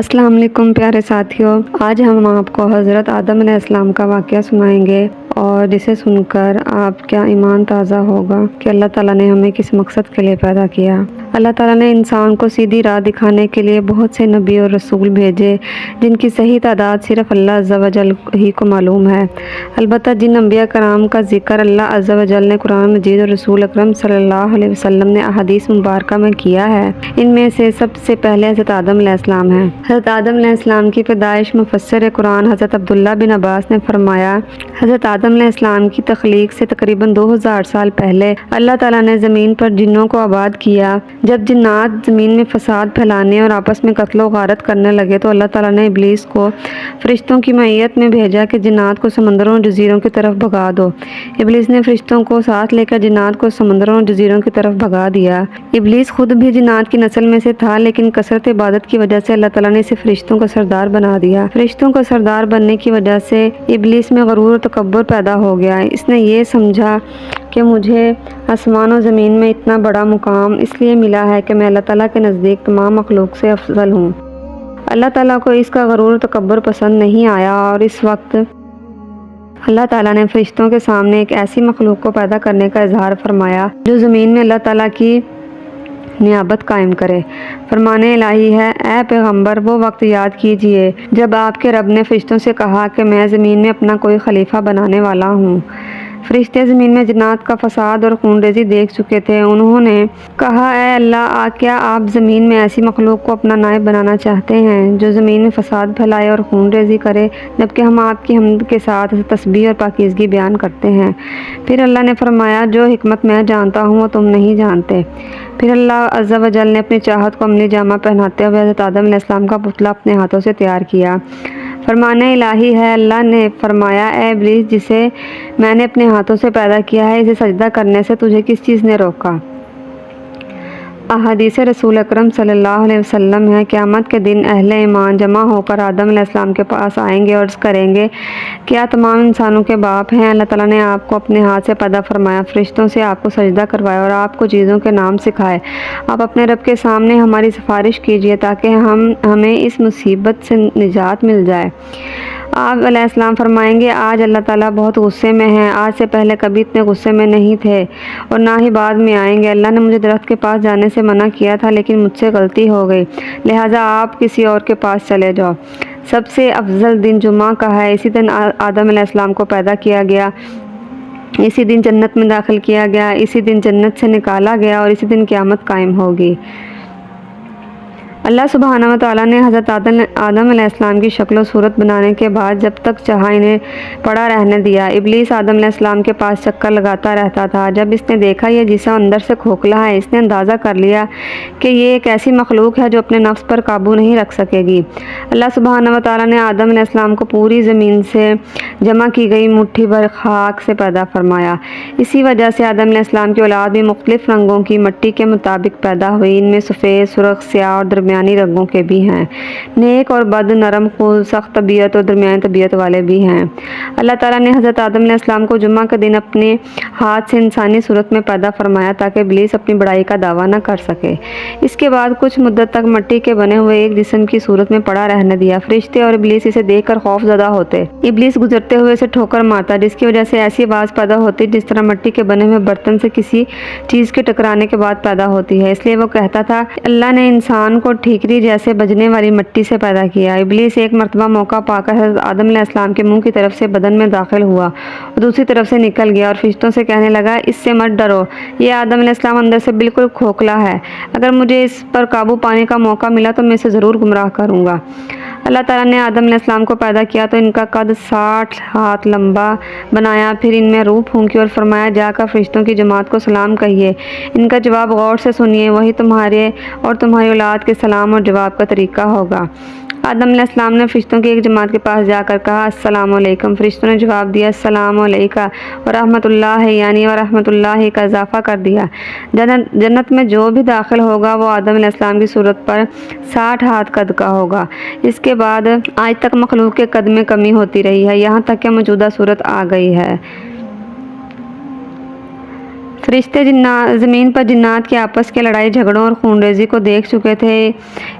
السلام علیکم پیارے ساتھیوں، آج ہم آپ کو حضرت آدم علیہ السلام کا واقعہ سنائیں گے اور جسے سن کر آپ کا ایمان تازہ ہوگا کہ اللہ تعالیٰ نے ہمیں کس مقصد کے لیے پیدا کیا۔ اللہ تعالیٰ نے انسان کو سیدھی راہ دکھانے کے لیے بہت سے نبی اور رسول بھیجے، جن کی صحیح تعداد صرف اللہ عز و جل ہی کو معلوم ہے۔ البتہ جن انبیاء کرام کا ذکر اللہ عز و جل نے قرآن مجید اور رسول اکرم صلی اللہ علیہ وسلم نے احادیث مبارکہ میں کیا ہے، ان میں سے سب سے پہلے حضرت آدم علیہ السلام ہیں۔ حضرت آدم علیہ السلام کی پیدائش مفسر قرآن حضرت عبداللہ بن عباس نے فرمایا، حضرت آدم علیہ السلام کی تخلیق سے تقریباً 2000 سال پہلے اللہ تعالیٰ نے زمین پر جنوں کو آباد کیا۔ جب جنات زمین میں فساد پھیلانے اور آپس میں قتل و غارت کرنے لگے تو اللہ تعالیٰ نے ابلیس کو فرشتوں کی معیت میں بھیجا کہ جنات کو سمندروں اور جزیروں کی طرف بھگا دو۔ ابلیس نے فرشتوں کو ساتھ لے کر جنات کو سمندروں اور جزیروں کی طرف بھگا دیا۔ ابلیس خود بھی جنات کی نسل میں سے تھا، لیکن کثرت عبادت کی وجہ سے اللہ تعالیٰ نے اسے فرشتوں کا سردار بنا دیا۔ فرشتوں کا سردار بننے کی وجہ سے ابلیس میں غرور اور تکبر پیدا ہو گیا۔ اس نے یہ سمجھا کہ مجھے آسمان و زمین میں اتنا بڑا مقام اس لیے ملا ہے کہ میں اللہ تعالیٰ کے نزدیک تمام مخلوق سے افضل ہوں۔ اللہ تعالیٰ کو اس کا غرور و تکبر پسند نہیں آیا اور اس وقت اللہ تعالیٰ نے فرشتوں کے سامنے ایک ایسی مخلوق کو پیدا کرنے کا اظہار فرمایا جو زمین میں اللہ تعالیٰ کی نیابت قائم کرے۔ فرمان الہی ہے، اے پیغمبر وہ وقت یاد کیجئے جب آپ کے رب نے فرشتوں سے کہا کہ میں زمین میں اپنا کوئی خلیفہ بنانے والا ہوں۔ فرشتے زمین میں جنات کا فساد اور خون ریزی دیکھ چکے تھے۔ انہوں نے کہا، اے اللہ، کیا آپ زمین میں ایسی مخلوق کو اپنا نائب بنانا چاہتے ہیں جو زمین میں فساد پھیلائے اور خون ریزی کرے، جبکہ ہم آپ کی حمد کے ساتھ تسبیح اور پاکیزگی بیان کرتے ہیں۔ پھر اللہ نے فرمایا، جو حکمت میں جانتا ہوں وہ تم نہیں جانتے۔ پھر اللہ عز و جل نے اپنی چاہت کو عملی جامہ پہناتے ہوئے حضرت آدم علیہ السلام کا پتلا اپنے ہاتھوں سے تیار کیا۔ فرمان الہی ہے، اللہ نے فرمایا، اے ابلیس، جسے میں نے اپنے ہاتھوں سے پیدا کیا ہے، اسے سجدہ کرنے سے تجھے کس چیز نے روکا؟ احادیث رسول اکرم صلی اللہ علیہ وسلم ہے، قیامت کے دن اہل ایمان جمع ہو کر آدم علیہ السلام کے پاس آئیں گے اور عرض کریں گے، کیا تمام انسانوں کے باپ ہیں؟ اللہ تعالیٰ نے آپ کو اپنے ہاتھ سے پیدا فرمایا، فرشتوں سے آپ کو سجدہ کروایا اور آپ کو چیزوں کے نام سکھائے۔ آپ اپنے رب کے سامنے ہماری سفارش کیجیے تاکہ ہمیں اس مصیبت سے نجات مل جائے۔ آپ علیہ السلام فرمائیں گے، آج اللہ تعالیٰ بہت غصے میں ہیں، آج سے پہلے کبھی اتنے غصے میں نہیں تھے اور نہ ہی بعد میں آئیں گے۔ اللہ نے مجھے درخت کے پاس جانے سے منع کیا تھا، لیکن مجھ سے غلطی ہو گئی، لہٰذا آپ کسی اور کے پاس چلے جاؤ۔ سب سے افضل دن جمعہ کا ہے، اسی دن آدم علیہ السلام کو پیدا کیا گیا، اسی دن جنت میں داخل کیا گیا، اسی دن جنت سے نکالا گیا اور اسی دن قیامت قائم ہوگی۔ اللہ سبحانہ و تعالیٰ نے حضرت آدم علیہ السلام کی شکل و صورت بنانے کے بعد جب تک چاہا انہیں پڑا رہنے دیا۔ ابلیس آدم علیہ السلام کے پاس چکر لگاتا رہتا تھا۔ جب اس نے دیکھا یہ جسم اندر سے کھوکھلا ہے، اس نے اندازہ کر لیا کہ یہ ایک ایسی مخلوق ہے جو اپنے نفس پر قابو نہیں رکھ سکے گی۔ اللہ سبحانہ و تعالیٰ نے آدم علیہ السلام کو پوری زمین سے جمع کی گئی مٹھی بھر خاک سے پیدا فرمایا۔ اسی وجہ سے آدم علیہ السلام کی اولاد بھی مختلف رنگوں کی مٹی کے مطابق پیدا ہوئی۔ ان میں سفید، سرخ، سیاہ اور درمیانی رنگوں کے بھی ہیں، نیک اور بد، نرم خو، سخت طبیعت اور درمیانی طبیعت والے بھی ہیں۔ اللہ تعالیٰ نے حضرت آدم علیہ السلام کو جمعہ کے دن اپنے ہاتھ سے انسانی صورت میں پیدا فرمایا تاکہ ابلیس اپنی بڑائی کا دعویٰ نہ کر سکے۔ اس کے بعد کچھ مدت تک مٹی کے بنے ہوئے ایک جسم کی صورت میں پڑا رہنے دیا۔ فرشتے اور ابلیس اسے دیکھ کر خوف زدہ ہوتے۔ ابلیس گزرتے ہوئے اسے ٹھوکر مارتا، جس کی وجہ سے ایسی آواز پیدا ہوتی جس طرح مٹی کے بنے ہوئے برتن سے کسی چیز کے ٹکرانے کے بعد پیدا ہوتی ہے۔ اس لیے وہ کہتا تھا، اللہ نے انسان کو ٹھیکری جیسے بجنے والی مٹی سے پیدا کیا۔ ابلیس ایک مرتبہ موقع پا کر حضرت آدم علیہ السلام کے منہ کی طرف سے بدن میں داخل ہوا اور دوسری طرف سے نکل گیا اور فرشتوں سے کہنے لگا، اس سے مت ڈرو، یہ آدم علیہ السلام اندر سے بالکل کھوکھلا ہے، اگر مجھے اس پر قابو پانے کا موقع ملا تو میں اسے ضرور گمراہ کروں گا۔ اللہ تعالیٰ نے آدم علیہ السلام کو پیدا کیا تو ان کا قد 60 ہاتھ لمبا بنایا، پھر ان میں روح پھونکی اور فرمایا، جا کر فرشتوں کی جماعت کو سلام کہیے، ان کا جواب غور سے سنیے، وہی تمہارے اور تمہاری اولاد کے سلام اور جواب کا طریقہ ہوگا۔ آدم علیہ السلام نے فرشتوں کی ایک جماعت کے پاس جا کر کہا، السلام علیکم۔ فرشتوں نے جواب دیا، السلام علیکہ ورحمۃ اللہ، یعنی ورحمۃ اللہ کا اضافہ کر دیا۔ جنت میں جو بھی داخل ہوگا وہ آدم علیہ السلام کی صورت پر 60 ہاتھ قد کا ہوگا۔ اس کے بعد آج تک مخلوق کے قد میں کمی ہوتی رہی ہے، یہاں تک کہ موجودہ صورت آ گئی ہے۔ فرشتے زمین پر جنات کے آپس کے لڑائی جھگڑوں اور خونریزی کو دیکھ چکے تھے۔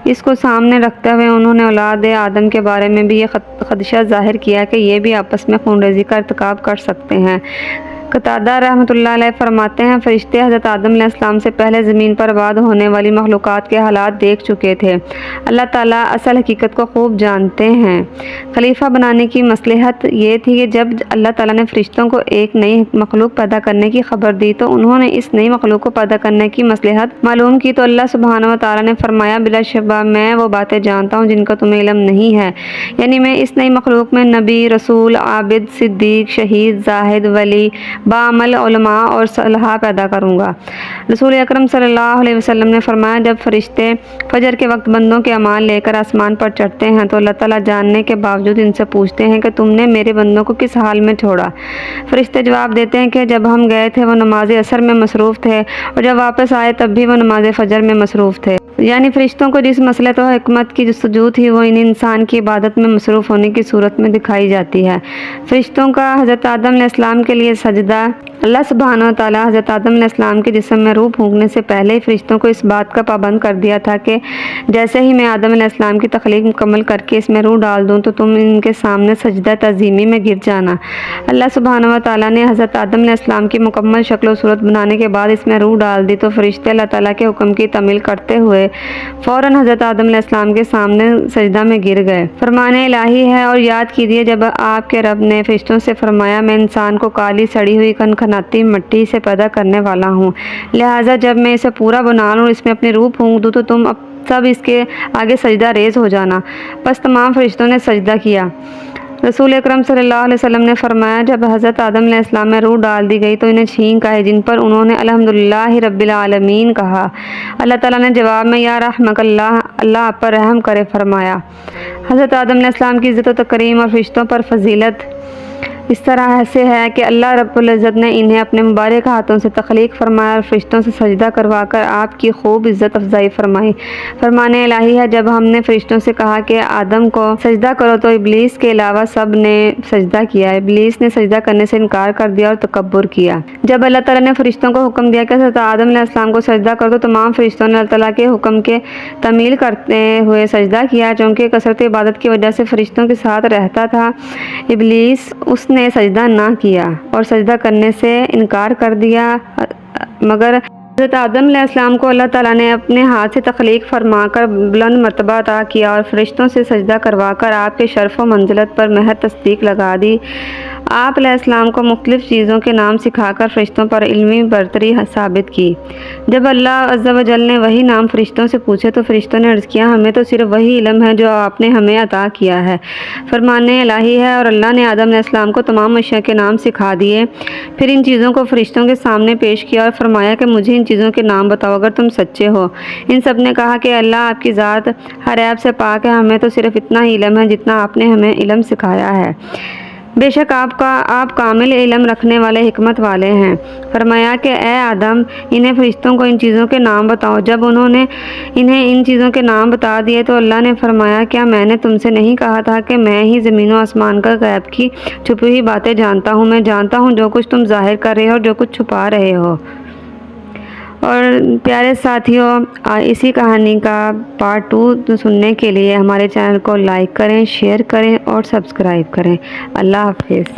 اس کو سامنے رکھتے ہوئے انہوں نے اولاد آدم کے بارے میں بھی یہ خدشہ ظاہر کیا کہ یہ بھی آپس میں خونریزی کا ارتکاب کر سکتے ہیں۔ قتادہ رحمۃ اللہ علیہ فرماتے ہیں، فرشتے حضرت آدم علیہ السلام سے پہلے زمین پر آباد ہونے والی مخلوقات کے حالات دیکھ چکے تھے۔ اللہ تعالیٰ اصل حقیقت کو خوب جانتے ہیں۔ خلیفہ بنانے کی مصلحت یہ تھی کہ جب اللہ تعالیٰ نے فرشتوں کو ایک نئی مخلوق پیدا کرنے کی خبر دی تو انہوں نے اس نئی مخلوق کو پیدا کرنے کی مصلحت معلوم کی تو اللہ سبحانہ و تعالیٰ نے فرمایا، بلا شبہ میں وہ باتیں جانتا ہوں جن کا تمہیں علم نہیں ہے، یعنی میں اس نئی مخلوق میں نبی، رسول، عابد، صدیق، شہید، زاہد، ولی، بعمل علماء اور صلحاء پیدا کروں گا۔ رسول اکرم صلی اللہ علیہ وسلم نے فرمایا، جب فرشتے فجر کے وقت بندوں کے اعمال لے کر آسمان پر چڑھتے ہیں تو اللہ تعالیٰ جاننے کے باوجود ان سے پوچھتے ہیں کہ تم نے میرے بندوں کو کس حال میں چھوڑا؟ فرشتے جواب دیتے ہیں کہ جب ہم گئے تھے وہ نماز عصر میں مصروف تھے اور جب واپس آئے تب بھی وہ نماز فجر میں مصروف تھے۔ یعنی فرشتوں کو جس مصلحت و حکمت کی جستجو تھی وہ انسان کی عبادت میں مصروف ہونے کی صورت میں دکھائی جاتی ہے۔ فرشتوں کا حضرت آدم علیہ السلام کے لیے سجدہ، اللہ سبحانہ و تعالیٰ حضرت آدم علیہ السلام کے جسم میں روح پھونکنے سے پہلے ہی فرشتوں کو اس بات کا پابند کر دیا تھا کہ جیسے ہی میں آدم علیہ السلام کی تخلیق مکمل کر کے اس میں روح ڈال دوں تو تم ان کے سامنے سجدہ تعظیمی میں گر جانا۔ اللہ سبحانہ و تعالیٰ نے حضرت آدم علیہ السلام کی مکمل شکل و صورت بنانے کے بعد اس میں روح ڈال دی تو فرشتے اللہ تعالیٰ کے حکم کی تعمیل کرتے ہوئے فوراً حضرت آدم علیہ السلام کے سامنے سجدہ میں گر گئے۔ فرمان الہی ہے، اور یاد کیجیے جب آپ کے رب نے فرشتوں سے فرمایا، میں انسان کو کالی سڑی ہوئی کھنکھناتی مٹی سے پیدا کرنے والا ہوں، لہٰذا جب میں اسے پورا بنا لوں اور اس میں اپنی روح پھونک دوں تو تم سب اس کے آگے سجدہ ریز ہو جانا۔ بس تمام فرشتوں نے سجدہ کیا۔ رسول اکرم صلی اللہ علیہ وسلم نے فرمایا، جب حضرت آدم علیہ السلام میں روح ڈال دی گئی تو انہیں چھینک آئے جن پر انہوں نے الحمدللہ رب العالمین کہا۔ اللہ تعالیٰ نے جواب میں یا رحمک اللہ، اللہ آپ پر رحم کرے، فرمایا۔ حضرت آدم علیہ السلام کی عزت و تکریم اور فرشتوں پر فضیلت اس طرح سے ہے کہ اللہ رب العزت نے انہیں اپنے مبارک ہاتھوں سے تخلیق فرمایا اور فرشتوں سے سجدہ کروا کر آپ کی خوب عزت افزائی فرمائی۔ فرمان الہی ہے، جب ہم نے فرشتوں سے کہا کہ آدم کو سجدہ کرو تو ابلیس کے علاوہ سب نے سجدہ کیا۔ ابلیس نے سجدہ کرنے سے انکار کر دیا اور تکبر کیا۔ جب اللہ تعالیٰ نے فرشتوں کو حکم دیا کہ حضرت آدم علیہ السلام کو سجدہ کرو تو تمام فرشتوں نے اللہ تعالیٰ کے حکم کے تعمیل کرتے ہوئے سجدہ کیا، چونکہ کثرت عبادت کی وجہ سے فرشتوں کے ساتھ رہتا تھا۔ ابلیس اس نے سجدہ نہ کیا اور سجدہ کرنے سے انکار کر دیا، مگر حضرت آدم علیہ السلام کو اللہ تعالیٰ نے اپنے ہاتھ سے تخلیق فرما کر بلند مرتبہ عطا کیا اور فرشتوں سے سجدہ کروا کر آپ کے شرف و منزلت پر مہر تصدیق لگا دی۔ آپ علیہ السلام کو مختلف چیزوں کے نام سکھا کر فرشتوں پر علمی برتری ثابت کی۔ جب اللہ عز و جل نے وہی نام فرشتوں سے پوچھے تو فرشتوں نے عرض کیا، ہمیں تو صرف وہی علم ہے جو آپ نے ہمیں عطا کیا ہے۔ فرمان الہی ہے، اور اللہ نے آدم علیہ السلام کو تمام اشیاء کے نام سکھا دیے، پھر ان چیزوں کو فرشتوں کے سامنے پیش کیا اور فرمایا کہ مجھے ان چیزوں کے نام بتاؤ اگر تم سچے ہو۔ ان سب نے کہا کہ اللہ آپ کی ذات ہر عیب سے پاک ہے، ہمیں تو صرف اتنا ہی علم ہے جتنا آپ نے ہمیں علم سکھایا ہے، بے شک آپ کامل علم رکھنے والے، حکمت والے ہیں۔ فرمایا کہ اے آدم، انہیں فرشتوں کو ان چیزوں کے نام بتاؤ۔ جب انہوں نے انہیں ان چیزوں کے نام بتا دیے تو اللہ نے فرمایا، کیا میں نے تم سے نہیں کہا تھا کہ میں ہی زمین و آسمان کا غیب کی چھپی ہوئی باتیں جانتا ہوں؟ میں جانتا ہوں جو کچھ تم ظاہر کر رہے ہو اور جو کچھ چھپا رہے ہو۔ اور پیارے ساتھیوں، اسی کہانی کا پارٹ 2 سننے کے لیے ہمارے چینل کو لائک کریں، شیئر کریں اور سبسکرائب کریں۔ اللہ حافظ۔